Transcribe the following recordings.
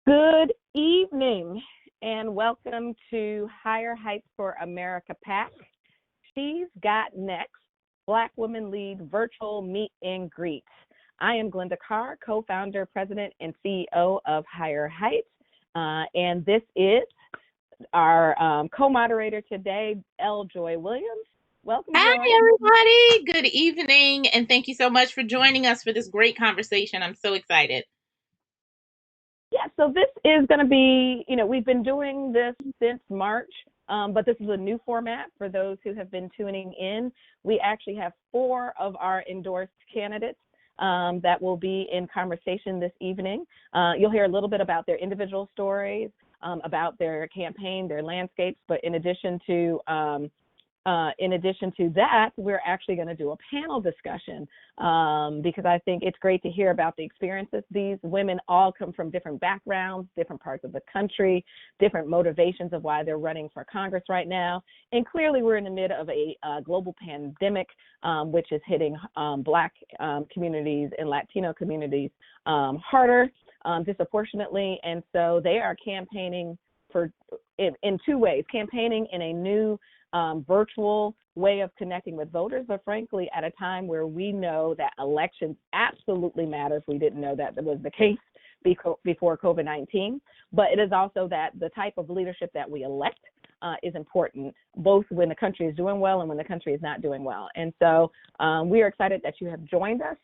Good evening and welcome to Higher Heights for America PAC. She's Got Next, Black Women Lead Virtual Meet and Greet. I am Glenda Carr, co-founder, president, and CEO of Higher Heights. And this is our co-moderator today, L. Joy Williams. Welcome, Joy. Hi, everybody. Good evening, and thank you so much for joining us for this great conversation. I'm so excited. Yeah, so this is going to be, we've been doing this since March, but this is a new format for those who have been tuning in. We actually have 4 of our endorsed candidates that will be in conversation this evening. You'll hear a little bit about their individual stories, about their campaign, their landscapes, but in addition to that, we're actually going to do a panel discussion because I think it's great to hear about the experiences. These women all come from different backgrounds, different parts of the country, different motivations of why they're running for Congress right now. And clearly we're in the midst of a global pandemic, which is hitting Black communities and Latino communities harder, disproportionately. And so they are campaigning in 2 ways, campaigning in a new virtual way of connecting with voters, but frankly, at a time where we know that elections absolutely matter. If we didn't know that was the case before COVID-19, but it is also that the type of leadership that we elect is important, both when the country is doing well and when the country is not doing well. And so we are excited that you have joined us.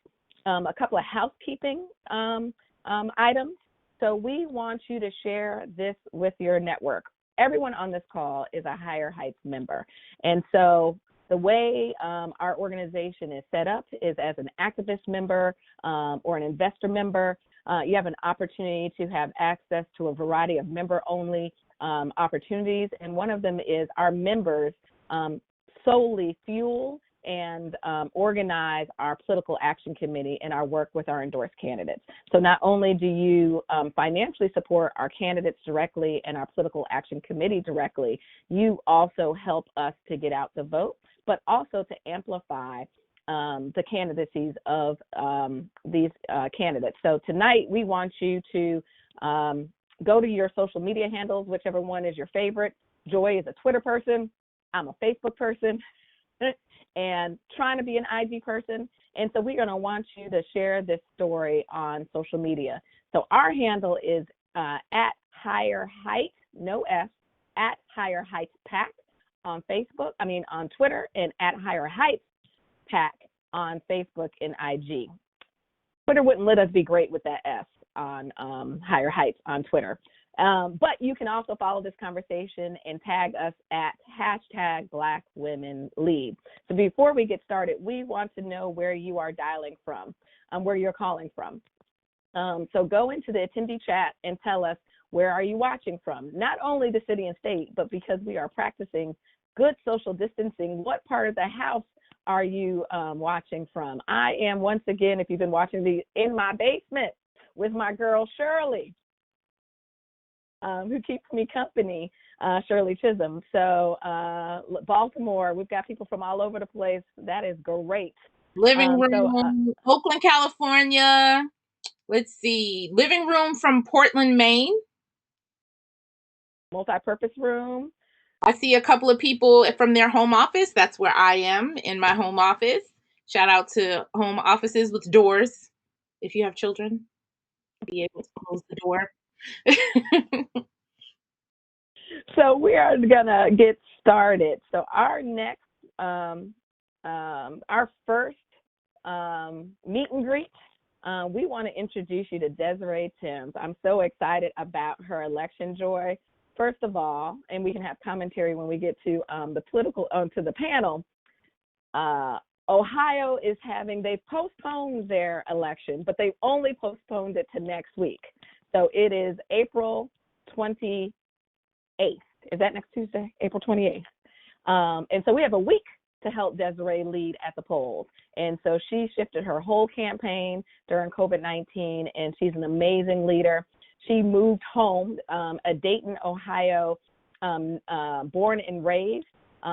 A couple of housekeeping items. So we want you to share this with your network. Everyone on this call is a Higher Heights member. And so the way our organization is set up is as an activist member or an investor member. You have an opportunity to have access to a variety of member-only opportunities. And one of them is our members solely fuel and organize our political action committee and our work with our endorsed candidates. So not only do you financially support our candidates directly and our political action committee directly, you also help us to get out the vote, but also to amplify the candidacies of these candidates. So tonight we want you to go to your social media handles, whichever one is your favorite. Joy is a Twitter person. I'm a Facebook person. And trying to be an IG person. And so we're going to want you to share this story on social media. So our handle is at Higher Heights, no S, at Higher Heights PAC on Twitter, and at Higher Heights PAC on Facebook and IG. Twitter wouldn't let us be great with that S on Higher Heights on Twitter. But you can also follow this conversation and tag us at #BlackWomenLead. So before we get started, we want to know where you are dialing from, where you're calling from. So go into the attendee chat and tell us, where are you watching from? Not only the city and state, but because we are practicing good social distancing, what part of the house are you watching from? I am, once again, if you've been watching these, in my basement with my girl Shirley, who keeps me company, Shirley Chisholm. So Baltimore, we've got people from all over the place. That is great. Living room, Oakland, California. Let's see, living room from Portland, Maine. Multi-purpose room. I see a couple of people from their home office. That's where I am, in my home office. Shout out to home offices with doors. If you have children, be able to close the door. So we are gonna get started. So our next, our first meet and greet, we want to introduce you to Desiree Timms. I'm so excited about her election, Joy. First of all, and we can have commentary when we get to to the panel. Ohio is they've postponed their election, but they've only postponed it to next week. So it is April 28th. Is that next Tuesday? April 28th. And so we have a week to help Desiree lead at the polls. And so she shifted her whole campaign during COVID-19, and she's an amazing leader. She moved home, a Dayton, Ohio, born and raised,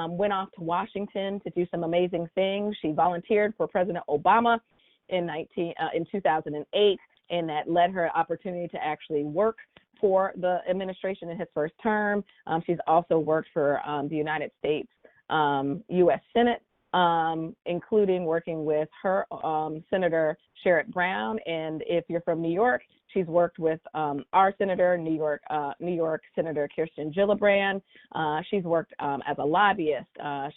went off to Washington to do some amazing things. She volunteered for President Obama in 2008. and that led her an opportunity to actually work for the administration in his first term. She's also worked for the United States U.S. Senate, including working with her Senator Sherrod Brown. And if you're from New York, she's worked with our senator, New York Senator Kirsten Gillibrand. She's worked as a lobbyist.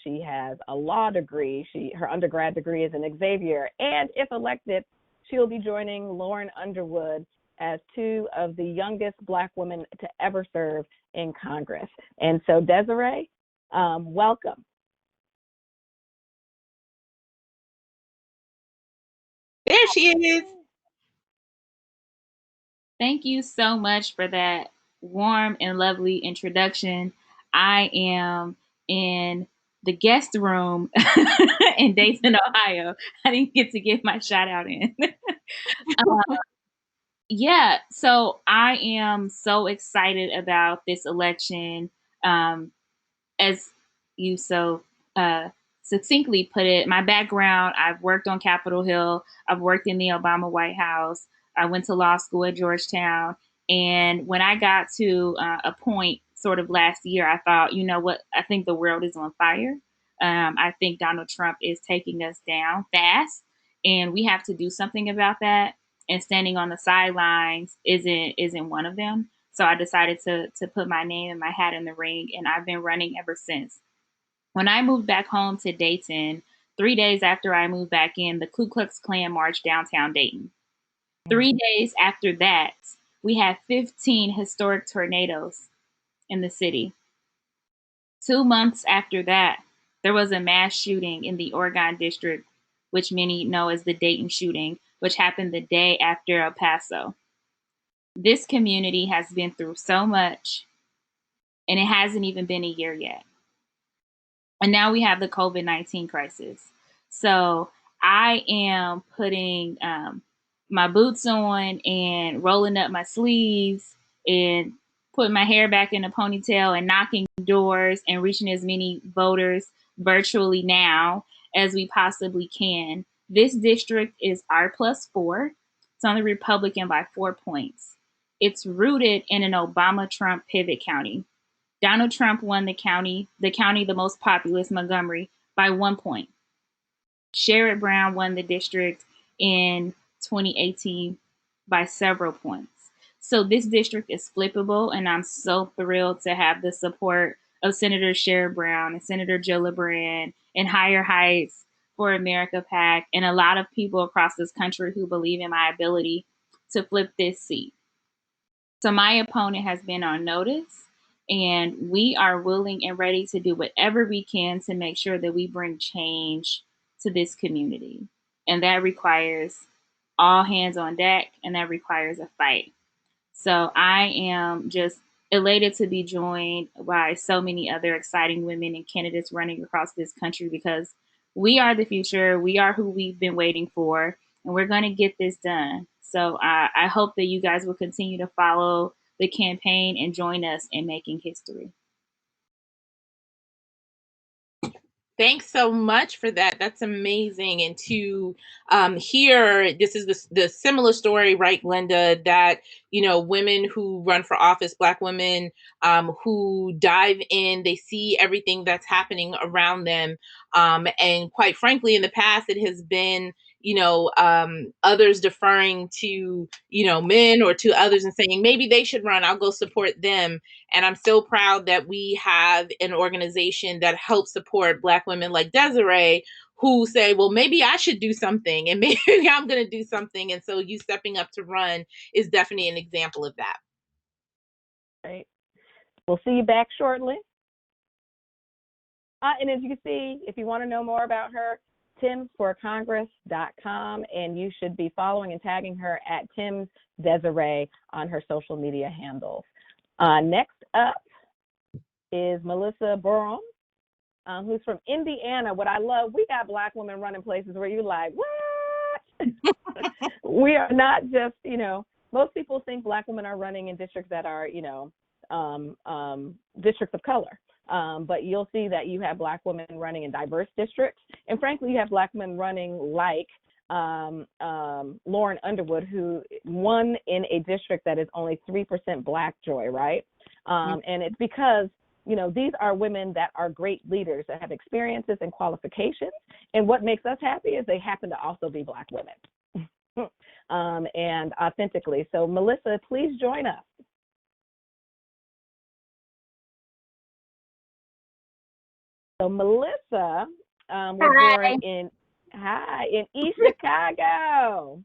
She has a law degree. Her undergrad degree is in Xavier. And if elected, she'll be joining Lauren Underwood as two of the youngest Black women to ever serve in Congress. And so, Desiree, welcome. There she is. Thank you so much for that warm and lovely introduction. I am in the guest room in Dayton, Ohio. I didn't get to get my shout out in. Yeah, so I am so excited about this election. As you so succinctly put it, my background, I've worked on Capitol Hill, I've worked in the Obama White House, I went to law school at Georgetown. And when I got to a point sort of last year, I thought, you know what, I think the world is on fire. I think Donald Trump is taking us down fast, and we have to do something about that. And standing on the sidelines isn't one of them. So I decided to put my name and my hat in the ring, and I've been running ever since. When I moved back home to Dayton, 3 days after I moved back in, the Ku Klux Klan marched downtown Dayton. 3 days after that, we had 15 historic tornadoes in the city. 2 months after that, there was a mass shooting in the Oregon district, which many know as the Dayton shooting, which happened the day after El Paso. This community has been through so much, and it hasn't even been a year yet. And now we have the COVID-19 crisis. So I am putting my boots on and rolling up my sleeves and putting my hair back in a ponytail and knocking doors and reaching as many voters virtually now as we possibly can. This district is R+4. It's on the Republican by 4 points. It's rooted in an Obama-Trump pivot county. Donald Trump won the county the most populous, Montgomery, by 1 point. Sherrod Brown won the district in 2018 by several points. So this district is flippable, and I'm so thrilled to have the support of Senator Sherrod Brown and Senator Gillibrand and Higher Heights for America PAC and a lot of people across this country who believe in my ability to flip this seat. So my opponent has been on notice, and we are willing and ready to do whatever we can to make sure that we bring change to this community. And that requires all hands on deck, and that requires a fight. So I am just elated to be joined by so many other exciting women and candidates running across this country, because we are the future. We are who we've been waiting for, and we're going to get this done. So I hope that you guys will continue to follow the campaign and join us in making history. Thanks so much for that. That's amazing. And to hear, this is the similar story, right, Glenda, that, you know, women who run for office, Black women who dive in, they see everything that's happening around them. And quite frankly, in the past, it has been, you know, others deferring to, you know, men or to others and saying, maybe they should run, I'll go support them. And I'm so proud that we have an organization that helps support Black women like Desiree, who say, well, maybe I should do something, and maybe I'm going to do something. And so you stepping up to run is definitely an example of that. Right. We'll see you back shortly. And as you can see, if you want to know more about her, timsforcongress.com, and you should be following and tagging her at Tim's Desiree on her social media handles. Next up is Melissa Borom, who's from Indiana. What I love, we got Black women running places where you're like, what? We are not just, you know, most people think Black women are running in districts that are, you know, districts of color. But you'll see that you have Black women running in diverse districts. And frankly, you have Black women running like Lauren Underwood, who won in a district that is only 3% Black, Joy, right? And it's because, you know, these are women that are great leaders that have experiences and qualifications. And what makes us happy is they happen to also be Black women and authentically. So, Melissa, please join us. So, Melissa was born in East Chicago,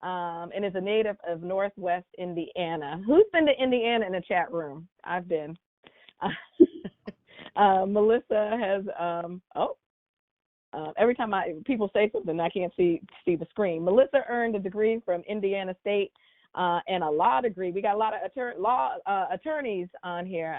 and is a native of Northwest Indiana. Who's been to Indiana in the chat room? I've been. Melissa has. Every time people say something, I can't see the screen. Melissa earned a degree from Indiana State and a law degree. We got a lot of attorneys on here.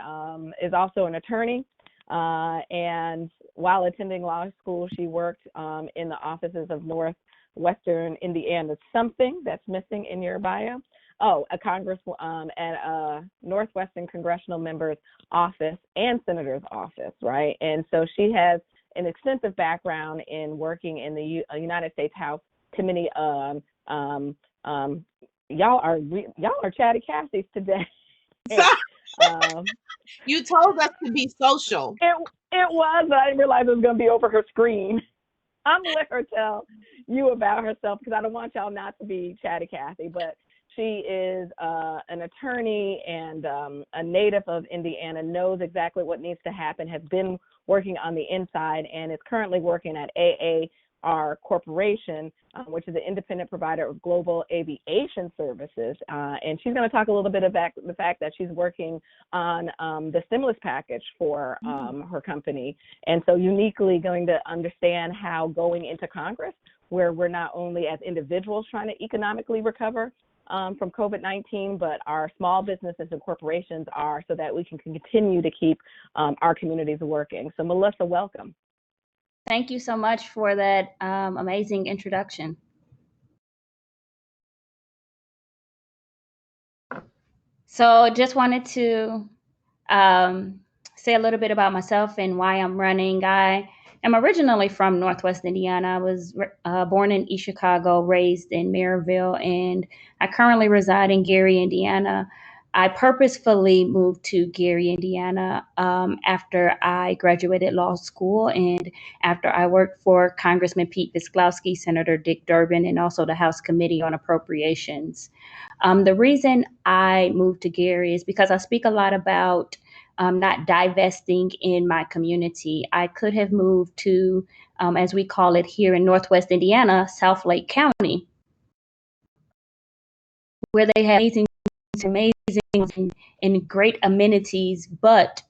Is also an attorney. And while attending law school, she worked in the offices of Northwestern Indiana. Something that's missing in your bio? Oh, a Congress at a Northwestern congressional member's office and senator's office, right? And so she has an extensive background in working in the United States House Committee. Y'all are chatty Cassies today. You told us to be social. It was, but I didn't realize it was going to be over her screen. I'm going to let her tell you about herself because I don't want y'all not to be chatty Cathy, but she is an attorney and a native of Indiana, knows exactly what needs to happen, has been working on the inside, and is currently working at AAR Corporation, which is an independent provider of global aviation services. And she's going to talk a little bit about the fact that she's working on the stimulus package for her company. And so uniquely going to understand how going into Congress, where we're not only as individuals trying to economically recover from COVID-19, but our small businesses and corporations are, so that we can continue to keep our communities working. So Melissa, welcome. Thank you so much for that amazing introduction. So just wanted to say a little bit about myself and why I'm running. I am originally from Northwest Indiana. I was born in East Chicago, raised in Maryville, and I currently reside in Gary, Indiana. I purposefully moved to Gary, Indiana after I graduated law school and after I worked for Congressman Pete Visklowski, Senator Dick Durbin, and also the House Committee on Appropriations. The reason I moved to Gary is because I speak a lot about not divesting in my community. I could have moved to, as we call it here in Northwest Indiana, South Lake County, where they have amazing and great amenities. But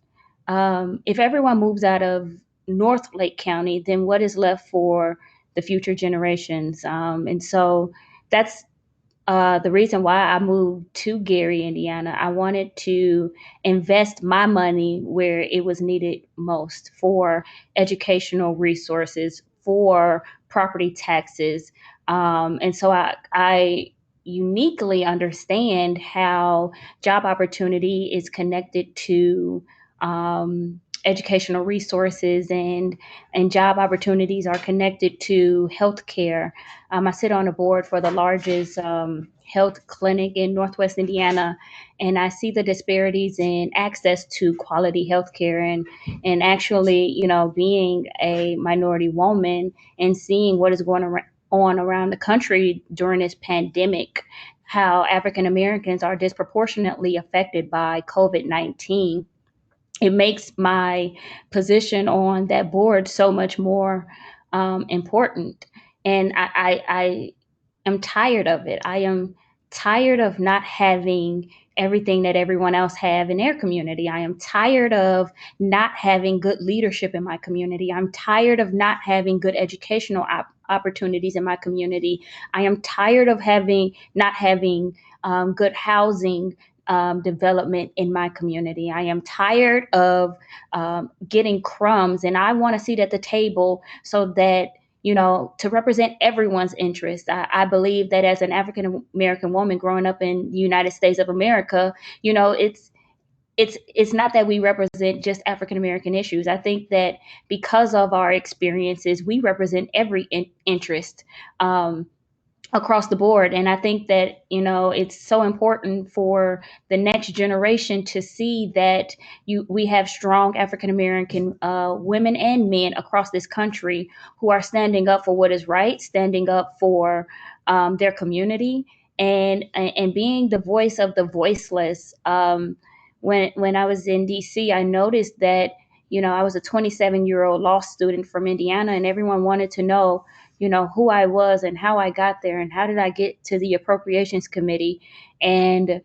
if everyone moves out of North Lake County, then what is left for the future generations? And so that's the reason why I moved to Gary, Indiana. I wanted to invest my money where it was needed most, for educational resources, for property taxes. And so I uniquely understand how job opportunity is connected to educational resources, and job opportunities are connected to healthcare. I sit on a board for the largest health clinic in Northwest Indiana, and I see the disparities in access to quality healthcare. And actually, you know, being a minority woman and seeing what is going on around the country during this pandemic, how African Americans are disproportionately affected by COVID-19. It makes my position on that board so much more important. And I am tired of it. I am tired of not having everything that everyone else have in their community. I am tired of not having good leadership in my community. I'm tired of not having good educational opportunities in my community. I am tired of not having good housing development in my community. I am tired of getting crumbs, and I want a seat at the table so that, you know, to represent everyone's interests. I believe that as an African American woman growing up in the United States of America, you know, it's not that we represent just African American issues. I think that because of our experiences, we represent every interest across the board. And I think that, it's so important for the next generation to see that we have strong African American women and men across this country who are standing up for what is right, standing up for their community, and being the voice of the voiceless. When I was in DC, I noticed that, I was a 27-year-old law student from Indiana, and everyone wanted to know, who I was and how I got there and how did I get to the appropriations committee. And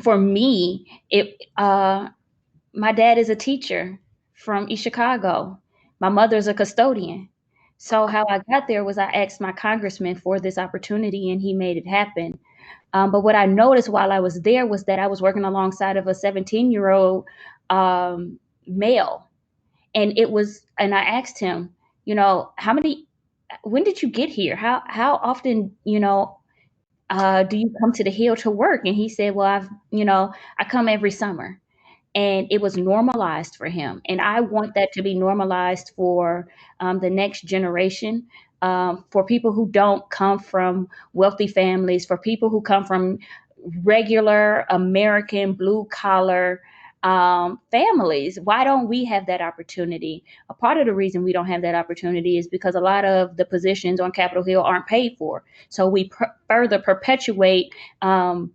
for me, my dad is a teacher from East Chicago. My mother's a custodian. So how I got there was I asked my congressman for this opportunity, and he made it happen. But what I noticed while I was there was that I was working alongside of a 17-year-old male. And I asked him, when did you get here? How often, do you come to the Hill to work? And he said, well, I come every summer. And it was normalized for him. And I want that to be normalized for the next generation, for people who don't come from wealthy families, for people who come from regular American blue collar families. Why don't we have that opportunity? A part of the reason we don't have that opportunity is because a lot of the positions on Capitol Hill aren't paid for. So we further perpetuate an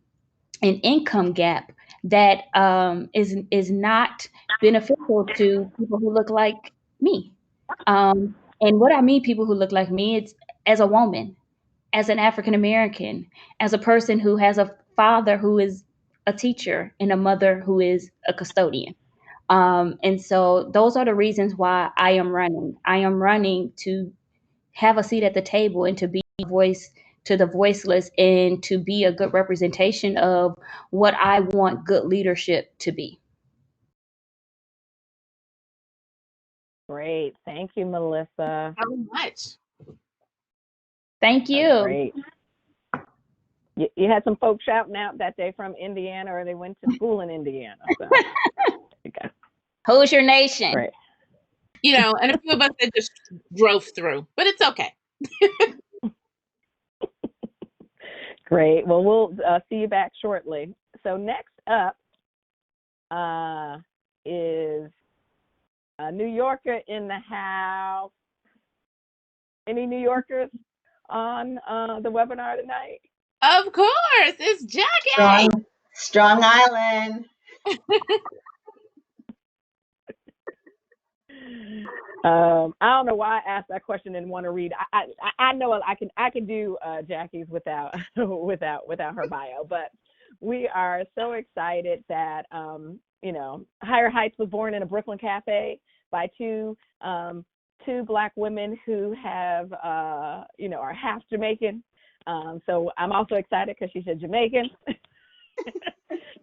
income gap that is not beneficial to people who look like me. And what I mean, people who look like me, it's as a woman, as an African American, as a person who has a father who is a teacher and a mother who is a custodian. And so those are the reasons why I am running. I am running to have a seat at the table and to be a voice to the voiceless and to be a good representation of what I want good leadership to be. Great. Thank you, Melissa. So much. Thank you. That's great. You had some folks shouting out that they're from Indiana or they went to school in Indiana. So. Okay. Who's your nation? Great. And a few of us that just drove through, but it's okay. Great. Well, we'll see you back shortly. So next up is a New Yorker in the house. Any New Yorkers on the webinar tonight? Of course, it's Jackie. Strong Island. I don't know why I asked that question and want to read. I know I can do Jackie's without her bio, but we are so excited that Higher Heights was born in a Brooklyn cafe by two Black women who have are half Jamaican. So I'm also excited because she said Jamaican.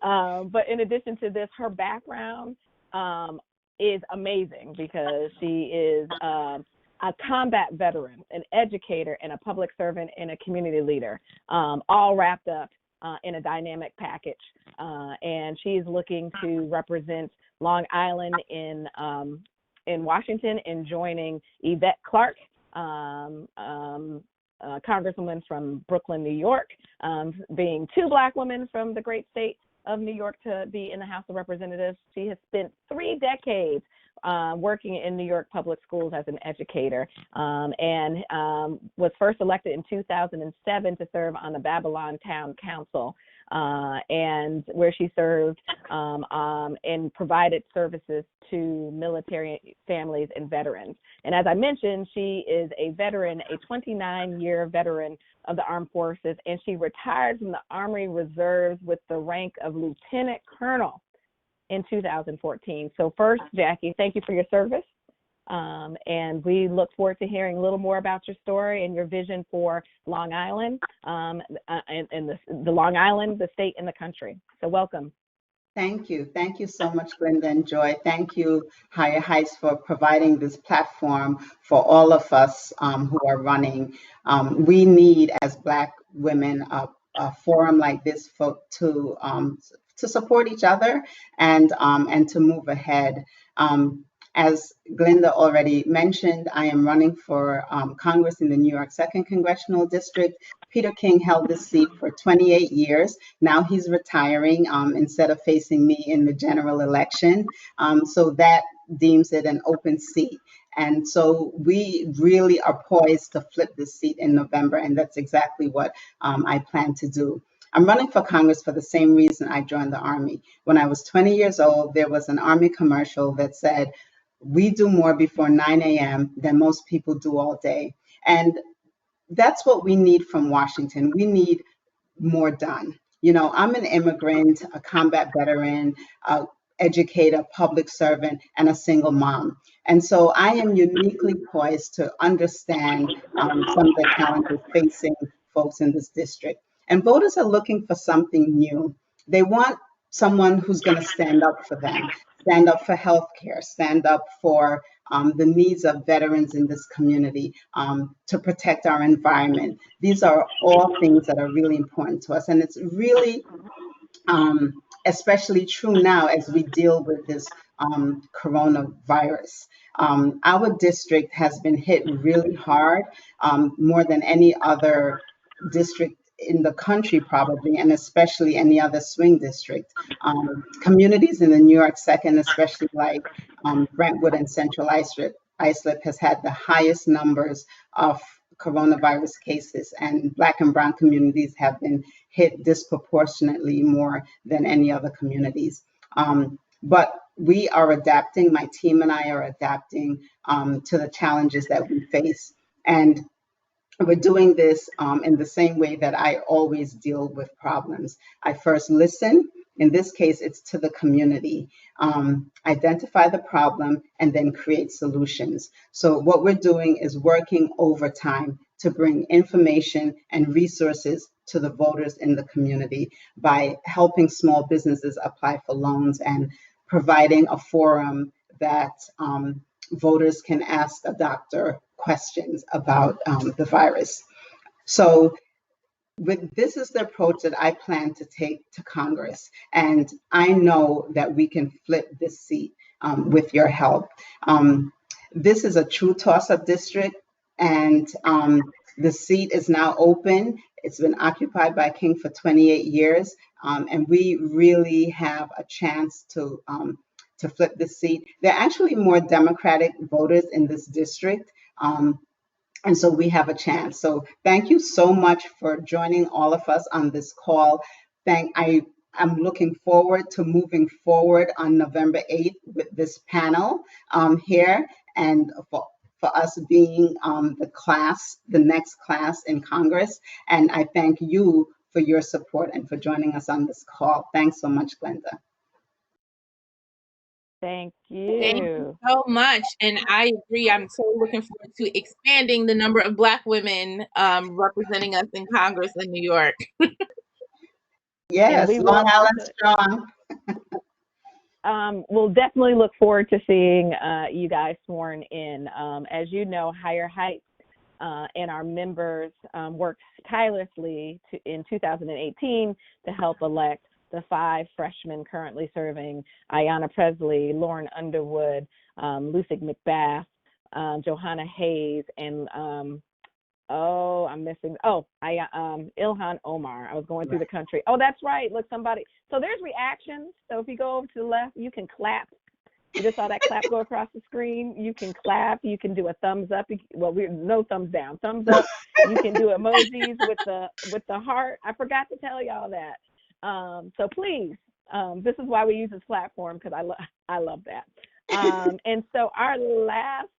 But in addition to this, her background is amazing because she is a combat veteran, an educator, and a public servant and a community leader, all wrapped up in a dynamic package. And she's looking to represent Long Island in Washington and joining Yvette Clarke, Congresswoman from Brooklyn, New York, being two Black women from the great state of New York to be in the House of Representatives. She has spent 3 decades working in New York public schools as an educator, and was first elected in 2007 to serve on the Babylon Town Council, and where she served and provided services to military families and veterans. And as I mentioned, she is a veteran, a 29-year veteran of the armed forces, and she retired from the Army Reserves with the rank of Lieutenant Colonel in 2014. So first, Jackie, thank you for your service. And we look forward to hearing a little more about your story and your vision for Long Island, and the Long Island, the state, and the country. So welcome. Thank you. Thank you so much, Glenda and Joy. Thank you, Higher Heights, for providing this platform for all of us who are running. We need, as Black women, a forum like this to support each other and to move ahead. As Glenda already mentioned, I am running for Congress in the New York 2nd Congressional District. Peter King held this seat for 28 years. Now he's retiring instead of facing me in the general election. So that deems it an open seat. And so we really are poised to flip this seat in November, and that's exactly what I plan to do. I'm running for Congress for the same reason I joined the Army. When I was 20 years old, there was an Army commercial that said, "We do more before 9 a.m. than most people do all day." And that's what we need from Washington. We need more done. You know, I'm an immigrant, a combat veteran, a educator, public servant, and a single mom. And so I am uniquely poised to understand some of the challenges facing folks in this district. And voters are looking for something new. They want someone who's going to stand up for them, stand up for healthcare, stand up for the needs of veterans in this community, to protect our environment. These are all things that are really important to us. And it's really especially true now as we deal with this coronavirus. Our district has been hit really hard, more than any other district in the country probably, and especially any other swing district. Communities in the New York 2nd, especially like Brentwood and Central Islip has had the highest numbers of coronavirus cases, and Black and Brown communities have been hit disproportionately more than any other communities. But we are adapting, my team and I are adapting to the challenges that we face. And we're doing this in the same way that I always deal with problems. I first listen. In this case, it's to the community. Identify the problem and then create solutions. So what we're doing is working overtime to bring information and resources to the voters in the community by helping small businesses apply for loans and providing a forum that voters can ask a doctor questions about the virus. So this is the approach that I plan to take to Congress. And I know that we can flip this seat with your help. This is a true toss-up district, and the seat is now open. It's been occupied by King for 28 years, and we really have a chance to flip the seat. There are actually more Democratic voters in this district, and so we have a chance. So thank you so much for joining all of us on this call. I'm looking forward to moving forward on November 8th with this panel here, and for us being the next class in Congress. And I thank you for your support and for joining us on this call. Thanks so much, Glenda. Thank you. Thank you so much. And I agree. I'm so looking forward to expanding the number of Black women representing us in Congress in New York. Yes, Long Island strong. We'll definitely look forward to seeing you guys sworn in. As you know, Higher Heights and our members worked tirelessly in 2018 to help elect the 5 freshmen currently serving: Ayanna Presley, Lauren Underwood, Lucy McBath, Johanna Hayes, and Ilhan Omar. I was going through the country. Oh, that's right. Look, somebody. So there's reactions. So if you go over to the left, you can clap. You just saw that clap go across the screen. You can clap. You can do a thumbs up. We're no thumbs down. Thumbs up. You can do emojis with the heart. I forgot to tell y'all that. So please, this is why we use this platform, because I love that. And so our last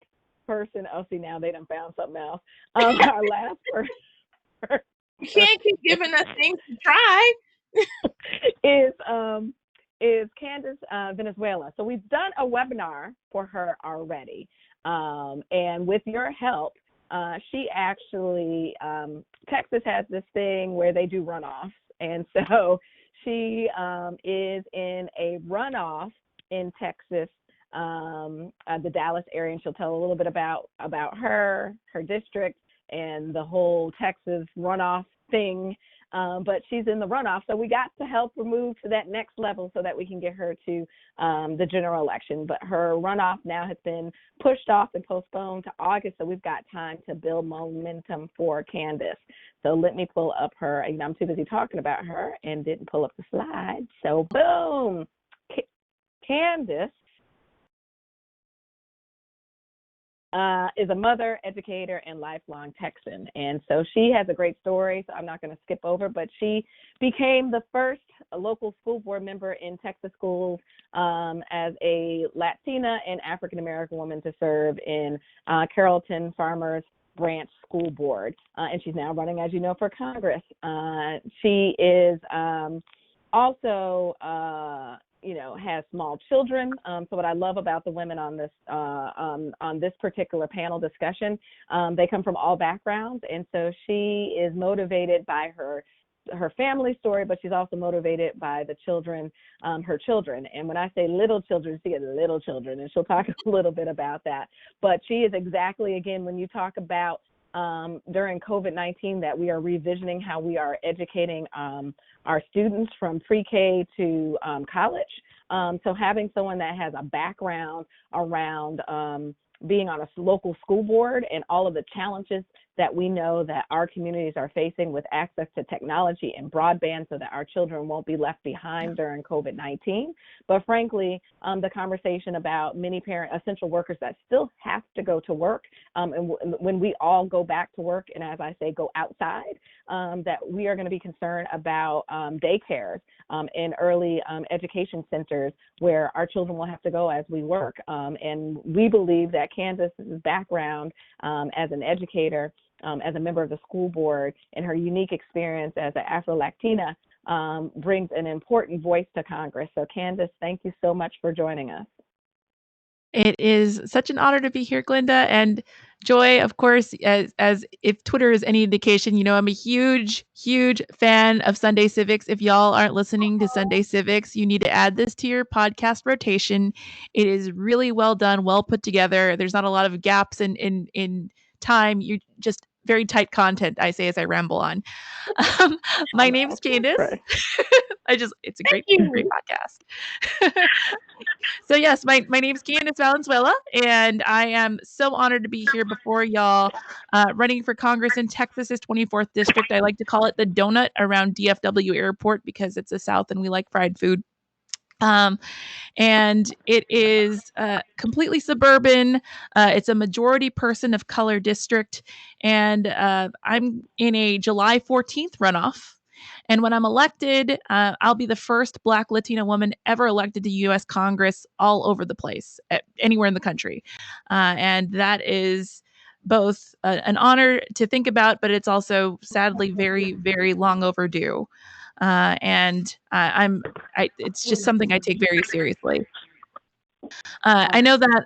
person, see, now they done found something else. Our last person. You can't keep giving us things to try. is Candace Venezuela. So we've done a webinar for her already. And with your help, she actually, Texas has this thing where they do runoffs. And so she is in a runoff in Texas, the Dallas area, and she'll tell a little bit about her district, and the whole Texas runoff thing. but she's in the runoff. So we got to help her move to that next level so that we can get her to the general election. But her runoff now has been pushed off and postponed to August, so we've got time to build momentum for Candace. So let me pull up her. I'm too busy talking about her and didn't pull up the slide. So boom, Candace is a mother, educator, and lifelong Texan. And so she has a great story, so I'm not going to skip over, but she became the first local school board member in Texas schools as a Latina and African-American woman to serve in Carrollton Farmers Branch School Board. And she's now running, as you know, for Congress. She is also has small children. So what I love about the women on this particular panel discussion, they come from all backgrounds, and so she is motivated by her family story, but she's also motivated by the children, her children. And when I say little children, she has little children, and she'll talk a little bit about that. But she is exactly, again, when you talk about during COVID-19, that we are revisioning how we are educating our students from pre-K to college. So having someone that has a background around being on a local school board and all of the challenges that we know that our communities are facing with access to technology and broadband, so that our children won't be left behind during COVID-19. But frankly, the conversation about many essential workers that still have to go to work, and when we all go back to work, and as I say, go outside, that we are going to be concerned about daycares and early education centers where our children will have to go as we work. And we believe that Candace's background as an educator, as a member of the school board, and her unique experience as an Afro-Latina brings an important voice to Congress. So Candace, thank you so much for joining us. It is such an honor to be here, Glenda. And Joy, of course, as if Twitter is any indication, I'm a huge, huge fan of Sunday Civics. If y'all aren't listening to Sunday Civics, you need to add this to your podcast rotation. It is really well done, well put together. There's not a lot of gaps in time. You just very tight content, I say as I ramble on. My name's Candace. It's a great podcast. So yes, my name's Candace Valenzuela, and I am so honored to be here before y'all, running for Congress in Texas's 24th district. I like to call it the donut around DFW Airport because it's the South and we like fried food. And it is completely suburban. It's a majority person of color district, and I'm in a July 14th runoff. And when I'm elected, I'll be the first Black Latina woman ever elected to U.S. Congress all over the place, anywhere in the country. And that is both an honor to think about, but it's also sadly very, very long overdue. And it's just something I take very seriously. I know that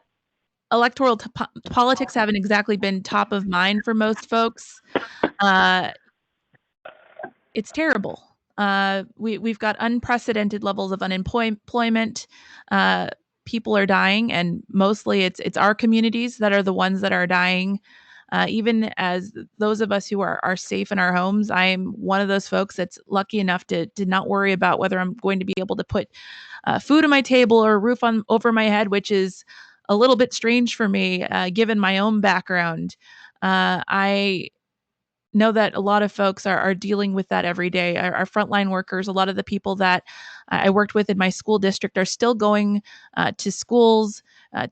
electoral politics haven't exactly been top of mind for most folks. It's terrible. We've got unprecedented levels of unemployment. People are dying, and mostly it's our communities that are the ones that are dying. Even as those of us who are safe in our homes, I am one of those folks that's lucky enough to not worry about whether I'm going to be able to put food on my table or a roof over my head, which is a little bit strange for me, given my own background. I know that a lot of folks are dealing with that every day. Our frontline workers, a lot of the people that I worked with in my school district are still going to schools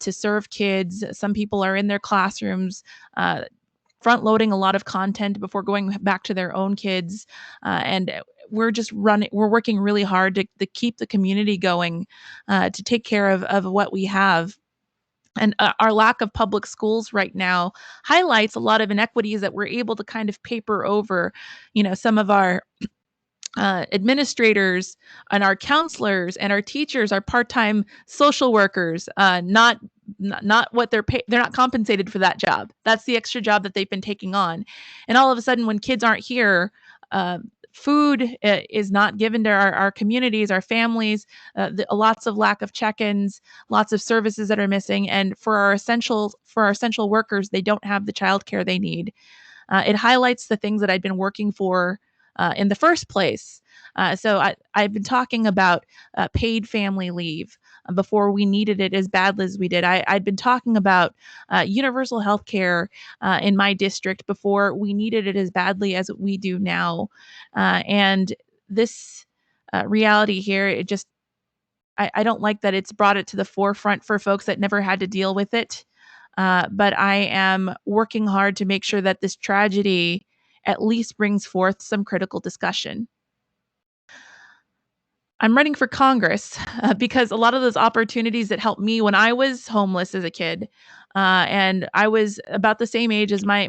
to serve kids. Some people are in their classrooms, front loading a lot of content before going back to their own kids. And we're working really hard to keep the community going, to take care of what we have. And our lack of public schools right now highlights a lot of inequities that we're able to kind of paper over. Some of our administrators and our counselors and our teachers are part-time social workers, not what they're paid. They're not compensated for that job. That's the extra job that they've been taking on. And all of a sudden, when kids aren't here, food is not given to our communities, our families, lots of lack of check-ins, lots of services that are missing. And for our essential workers, they don't have the childcare they need. It highlights the things that I've been working for in the first place. So I've been talking about paid family leave before we needed it as badly as we did. I'd been talking about universal health care in my district before we needed it as badly as we do now. And this reality here, I don't like that it's brought it to the forefront for folks that never had to deal with it. But I am working hard to make sure that this tragedy at least brings forth some critical discussion. I'm running for Congress because a lot of those opportunities that helped me when I was homeless as a kid, and I was about the same age as my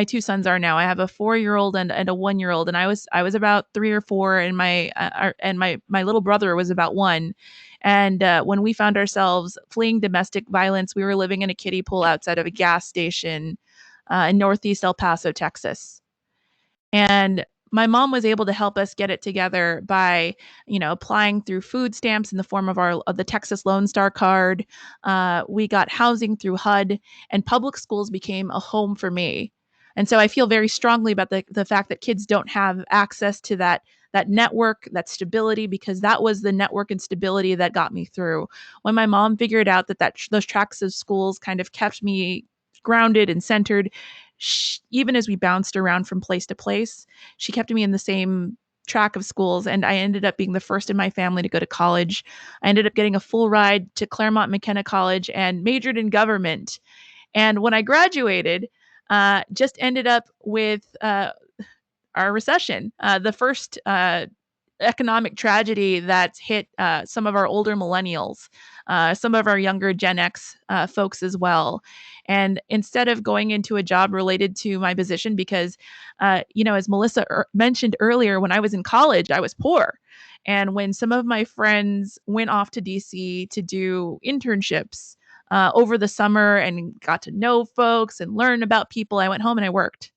two sons are now. I have a 4-year-old and a 1-year-old, and I was about 3 or 4, and my little brother was about 1. And when we found ourselves fleeing domestic violence, we were living in a kiddie pool outside of a gas station in Northeast El Paso, Texas. And my mom was able to help us get it together by, applying through food stamps in the form of the Texas Lone Star card. We got housing through HUD, and public schools became a home for me. And so I feel very strongly about the fact that kids don't have access to that network, that stability, because that was the network and stability that got me through. When my mom figured out that those tracks of schools kind of kept me grounded and centered, even as we bounced around from place to place, she kept me in the same track of schools, and I ended up being the first in my family to go to college. I ended up getting a full ride to Claremont McKenna College and majored in government. And when I graduated, just ended up with our recession, the first economic tragedy that's hit some of our older millennials, some of our younger Gen X folks as well. And instead of going into a job related to my position, because, as Melissa mentioned earlier, when I was in college, I was poor. And when some of my friends went off to DC to do internships over the summer and got to know folks and learn about people, I went home and I worked.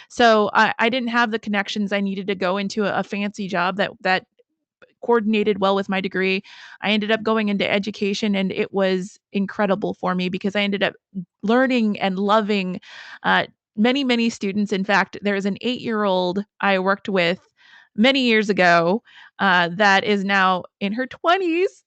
So I didn't have the connections I needed to go into a fancy job that coordinated well with my degree. I ended up going into education, and it was incredible for me because I ended up learning and loving many, many students. In fact, there's an 8-year-old I worked with many years ago that is now in her 20s,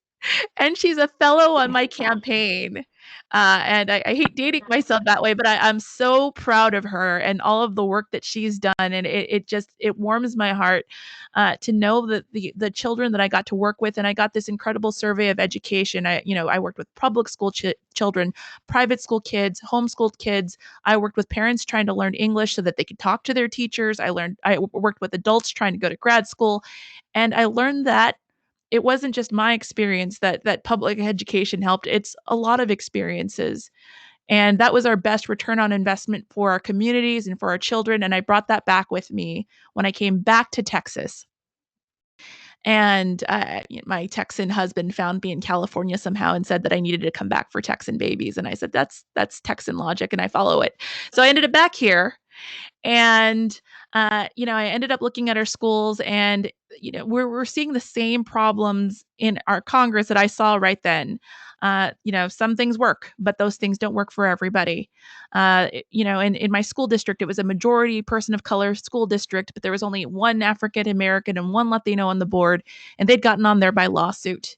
and she's a fellow on my campaign. And I hate dating myself that way, but I'm so proud of her and all of the work that she's done. And it warms my heart to know that the children that I got to work with, and I got this incredible survey of education. I worked with public school children, private school kids, homeschooled kids. I worked with parents trying to learn English so that they could talk to their teachers. I worked with adults trying to go to grad school, and I learned that it wasn't just my experience that public education helped. It's a lot of experiences. And that was our best return on investment for our communities and for our children. And I brought that back with me when I came back to Texas. And my Texan husband found me in California somehow and said that I needed to come back for Texan babies. And I said, that's Texan logic, and I follow it. So I ended up back here. And, I ended up looking at our schools, and, we're seeing the same problems in our Congress that I saw right then. Some things work, but those things don't work for everybody. In my school district, it was a majority person of color school district, but there was only one African American and one Latino on the board, and they'd gotten on there by lawsuit.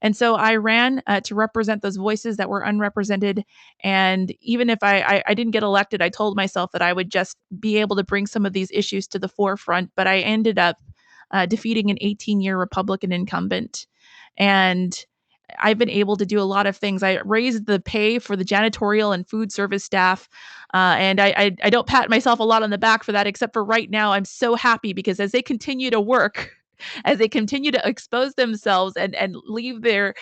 And so I ran to represent those voices that were unrepresented. And even if I didn't get elected, I told myself that I would just be able to bring some of these issues to the forefront. But I ended up defeating an 18-year Republican incumbent. And I've been able to do a lot of things. I raised the pay for the janitorial and food service staff. And I don't pat myself a lot on the back for that, except for right now, I'm so happy because as they continue to work, as they continue to expose themselves and leave their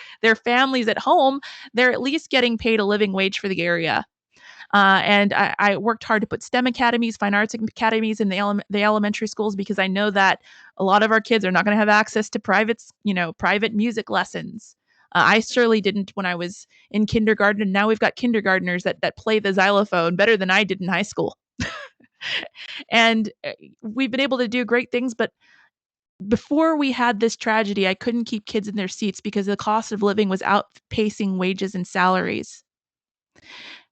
families at home, they're at least getting paid a living wage for the area. And I worked hard to put STEM academies, fine arts academies in the elementary schools, because I know that a lot of our kids are not going to have access to private music lessons. I surely didn't when I was in kindergarten, and now we've got kindergartners that play the xylophone better than I did in high school. And we've been able to do great things, but before we had this tragedy, I couldn't keep kids in their seats because the cost of living was outpacing wages and salaries.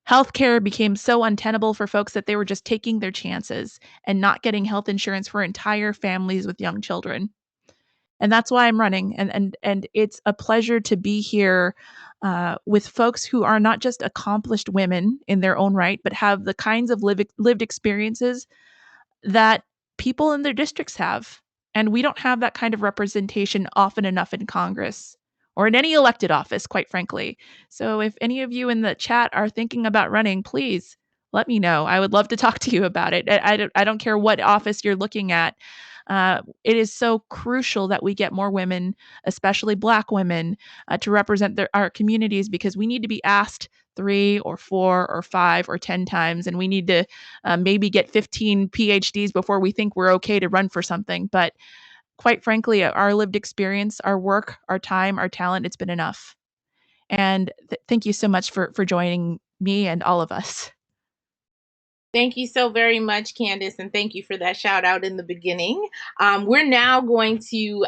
Healthcare became so untenable for folks that they were just taking their chances and not getting health insurance for entire families with young children. And that's why I'm running. And it's a pleasure to be here with folks who are not just accomplished women in their own right, but have the kinds of lived experiences that people in their districts have. And we don't have that kind of representation often enough in Congress or in any elected office, quite frankly. So if any of you in the chat are thinking about running, please let me know. I would love to talk to you about it. I don't care what office you're looking at. It is so crucial that we get more women, especially Black women, to represent our communities, because we need to be asked 3 or 4 or 5 or 10 times, and we need to maybe get 15 PhDs before we think we're okay to run for something. But quite frankly, our lived experience, our work, our time, our talent, it's been enough. And thank you so much for joining me and all of us. Thank you so very much, Candace, and thank you for that shout out in the beginning. We're now going to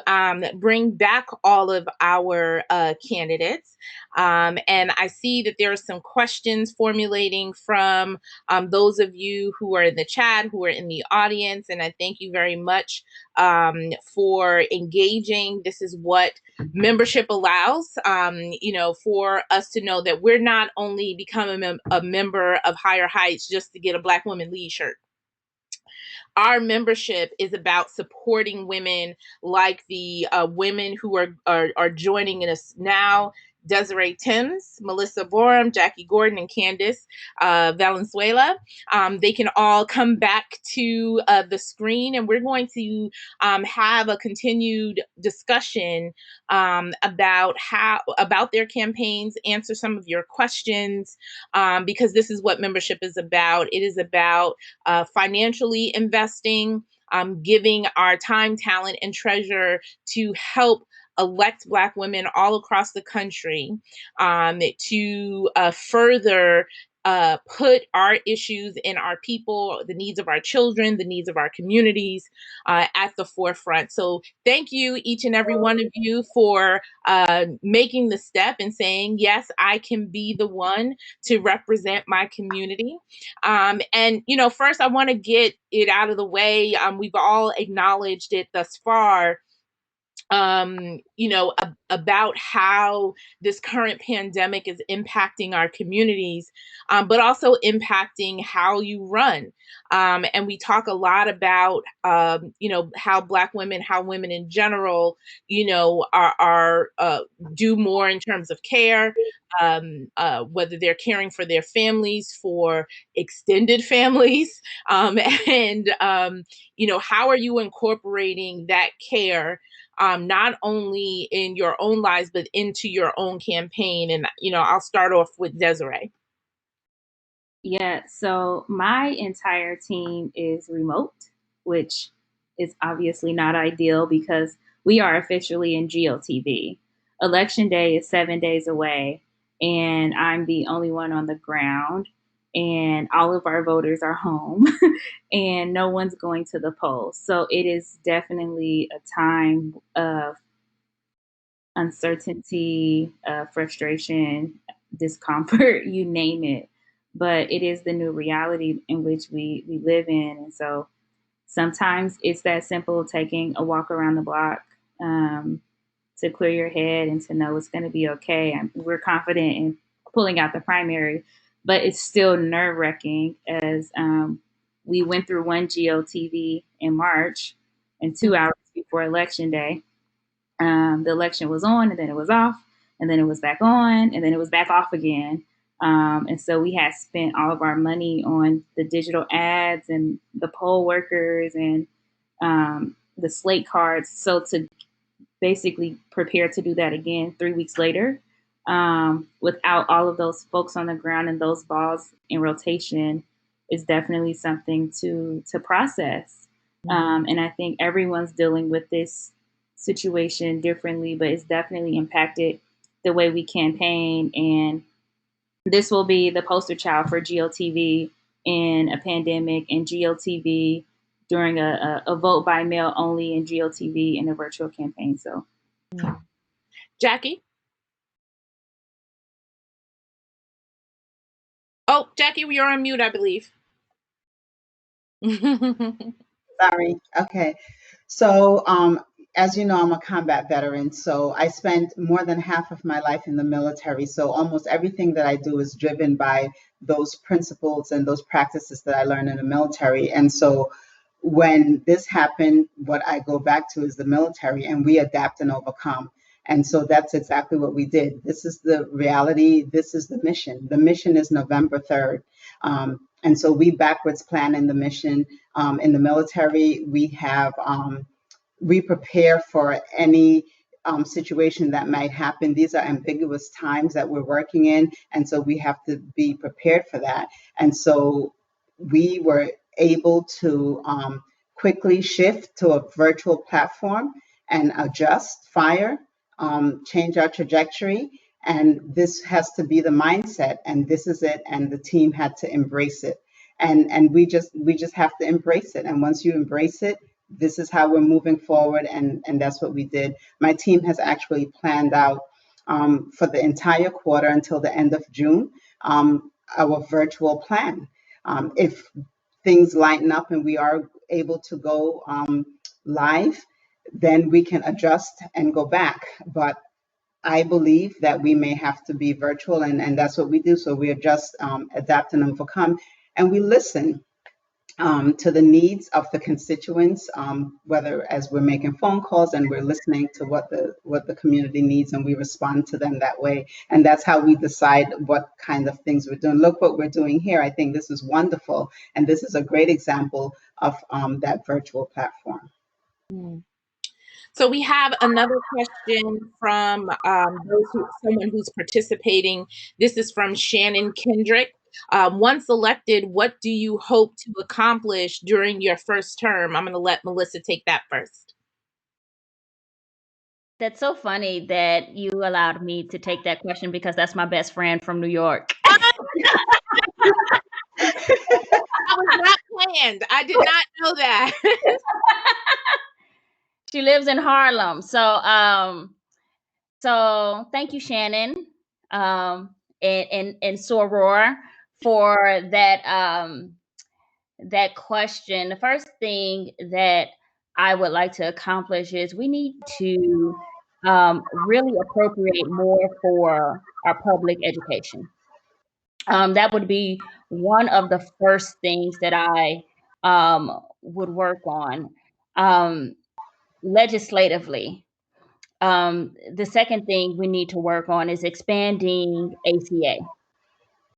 bring back all of our candidates. And I see that there are some questions formulating from those of you who are in the chat, who are in the audience, and I thank you very much for engaging. This is what membership allows, for us to know that we're not only becoming a member of Higher Heights just to get a Black Woman Lead shirt. Our membership is about supporting women like the women who are joining us now. Desiree Timms, Melissa Borum, Jackie Gordon, and Candace Valenzuela. They can all come back to the screen, and we're going to have a continued discussion about their campaigns, answer some of your questions, because this is what membership is about. It is about financially investing, giving our time, talent, and treasure to help elect Black women all across the country to further put our issues and our people, the needs of our children, the needs of our communities at the forefront. So thank you, each and every one of you, for making the step and saying, yes, I can be the one to represent my community. And, first I want to get it out of the way. We've all acknowledged it thus far, about how this current pandemic is impacting our communities, but also impacting how you run. And we talk a lot about, how Black women, how women in general, are do more in terms of care, whether they're caring for their families, for extended families, and how are you incorporating that care not only in your own lives, but into your own campaign. And, I'll start off with Desiree. Yeah, so my entire team is remote, which is obviously not ideal because we are officially in GOTV. Election day is 7 days away, and I'm the only one on the ground, and all of our voters are home, and no one's going to the polls. So it is definitely a time of uncertainty, frustration, discomfort, you name it. But it is the new reality in which we live in. And so sometimes it's that simple, taking a walk around the block to clear your head and to know it's going to be okay. We're confident in pulling out the primary, but it's still nerve-wracking as we went through one GOTV in March and 2 hours before Election Day. The election was on, and then it was off, and then it was back on, and then it was back off again. And so we had spent all of our money on the digital ads and the poll workers and the slate cards. So to basically prepare to do that again 3 weeks later, without all of those folks on the ground and those balls in rotation, is definitely something to process. And I think everyone's dealing with this situation differently, but it's definitely impacted the way we campaign. And this will be the poster child for GOTV in a pandemic, and GOTV during a vote by mail only, and GOTV in a virtual campaign. So, Jackie? Oh, Jackie, you're on mute, I believe. Sorry. Okay. So, as you know, I'm a combat veteran. So I spent more than half of my life in the military. So almost everything that I do is driven by those principles and those practices that I learned in the military. And so when this happened, what I go back to is the military, and we adapt and overcome. And so that's exactly what we did. This is the reality. This is the mission. The mission is November 3rd. And so we backwards plan in the mission. In the military, we prepare for any situation that might happen. These are ambiguous times that we're working in, and so we have to be prepared for that. And so we were able to quickly shift to a virtual platform and adjust, fire, change our trajectory. And this has to be the mindset, and this is it. And the team had to embrace it, and we just have to embrace it. And once you embrace it, this is how we're moving forward, and that's what we did. My team has actually planned out for the entire quarter until the end of June our virtual plan. If things lighten up and we are able to go live, then we can adjust and go back. But I believe that we may have to be virtual, and that's what we do. So we adjust, adapt, and overcome, and we listen to the needs of the constituents, whether as we're making phone calls and we're listening to what the community needs, and we respond to them that way. And that's how we decide what kind of things we're doing. Look what we're doing here. I think this is wonderful, and this is a great example of that virtual platform. So we have another question from someone who's participating. This is from Shannon Kendrick. Once elected, what do you hope to accomplish during your first term? I'm going to let Melissa take that first. That's so funny that you allowed me to take that question, because that's my best friend from New York. That was not planned. I did not know that. She lives in Harlem. So thank you, Shannon, and Soror, for that question. The first thing that I would like to accomplish is we need to really appropriate more for our public education. That would be one of the first things that I would work on legislatively. The second thing we need to work on is expanding ACA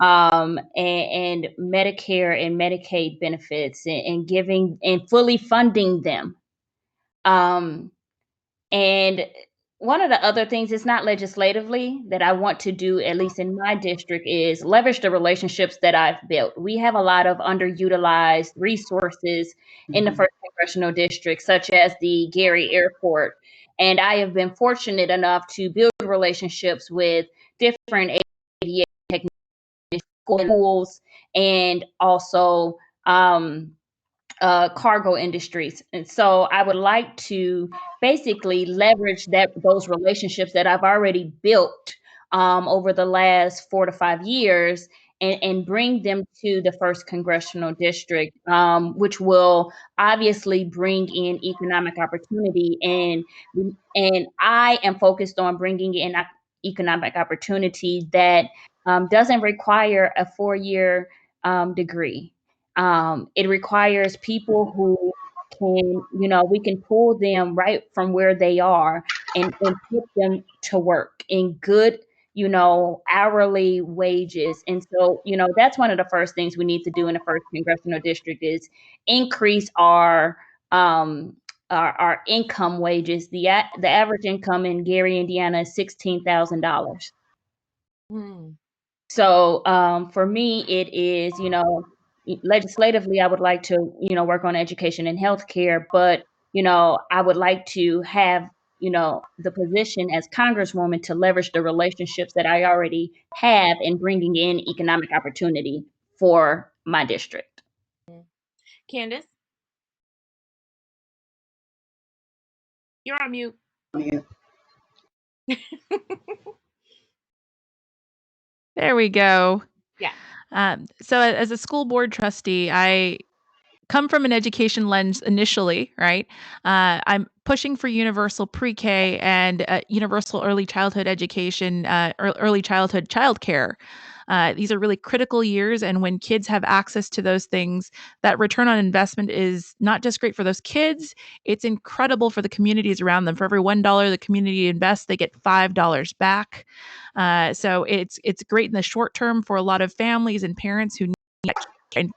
and Medicare and Medicaid benefits, and giving and fully funding them. And one of the other things, it's not legislatively, that I want to do, at least in my district, is leverage the relationships that I've built. We have a lot of underutilized resources in the first congressional district, such as the Gary Airport. And I have been fortunate enough to build relationships with different aviation technicians, schools, and also cargo industries. And so I would like to basically leverage those relationships that I've already built over the last 4 to 5 years, and bring them to the first congressional district, which will obviously bring in economic opportunity. And I am focused on bringing in economic opportunity that doesn't require a 4-year degree. It requires people who can, we can pull them right from where they are, and put them to work in good, hourly wages. And so, that's one of the first things we need to do in the first congressional district, is increase our income wages. The average income in Gary, Indiana is $16,000. So for me, it is, legislatively, I would like to, work on education and healthcare, but, I would like to have, the position as Congresswoman to leverage the relationships that I already have in bringing in economic opportunity for my district. Candace? You're on mute. There we go. Yeah. So as a school board trustee, I come from an education lens initially, right? I'm pushing for universal pre-K and universal early childhood education, early childhood childcare. These are really critical years, and when kids have access to those things, that return on investment is not just great for those kids, it's incredible for the communities around them. For every $1 the community invests, they get $5 back. So it's great in the short term for a lot of families and parents who need and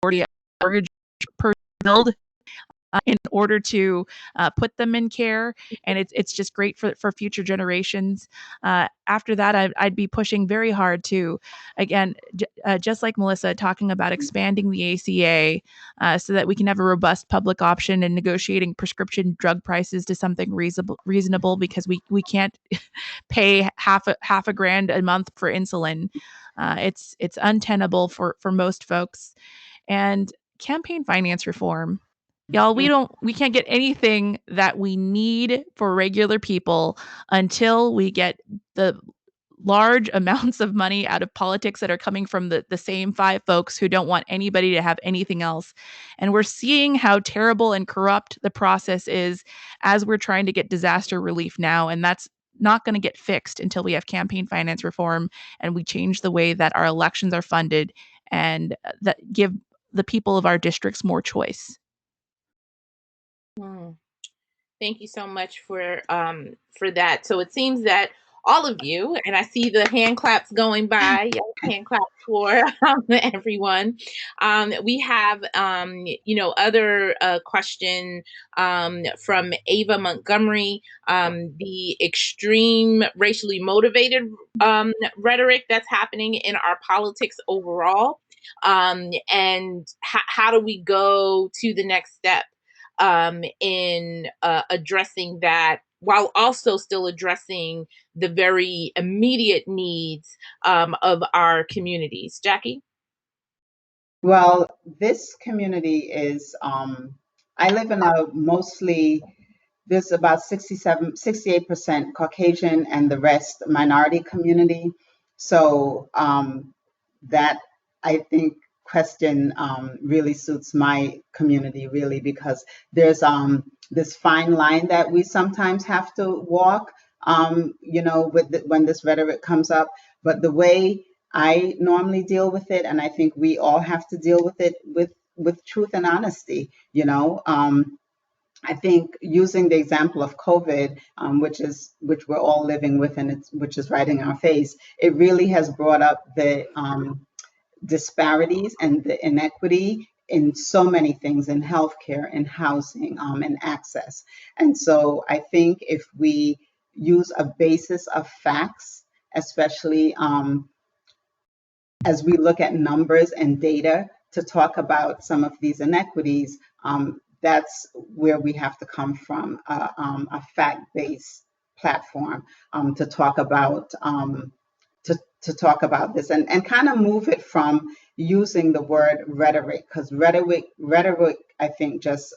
40 mortgage per build in order to put them in care, and it's just great for future generations. After that, I'd be pushing very hard to, again, just like Melissa, talking about expanding the ACA so that we can have a robust public option and negotiating prescription drug prices to something reasonable because we can't pay half a grand a month for insulin. It's untenable for most folks. And campaign finance reform. Y'all, we can't get anything that we need for regular people until we get the large amounts of money out of politics that are coming from the same five folks who don't want anybody to have anything else. And we're seeing how terrible and corrupt the process is as we're trying to get disaster relief now. And that's not going to get fixed until we have campaign finance reform and we change the way that our elections are funded and that give the people of our districts more choice. Thank you so much for that. So it seems that all of you, and I see the hand claps going by, hand claps for everyone. We have, other question from Ava Montgomery, the extreme racially motivated rhetoric that's happening in our politics overall, and how do we go to the next step in addressing that while also still addressing the very immediate needs of our communities. Jackie? Well, this community is, I live in a mostly, there's about 68% Caucasian and the rest minority community. So that, I think, question really suits my community, really, because there's this fine line that we sometimes have to walk, when this rhetoric comes up. But the way I normally deal with it, and I think we all have to deal with it with truth and honesty, I think using the example of COVID, which we're all living with, and which is right in our face, it really has brought up the disparities and the inequity in so many things, in healthcare, in housing, and access. And so I think if we use a basis of facts, especially as we look at numbers and data to talk about some of these inequities, that's where we have to come from, a fact-based platform to talk about to talk about this and kind of move it from using the word rhetoric, because rhetoric I think just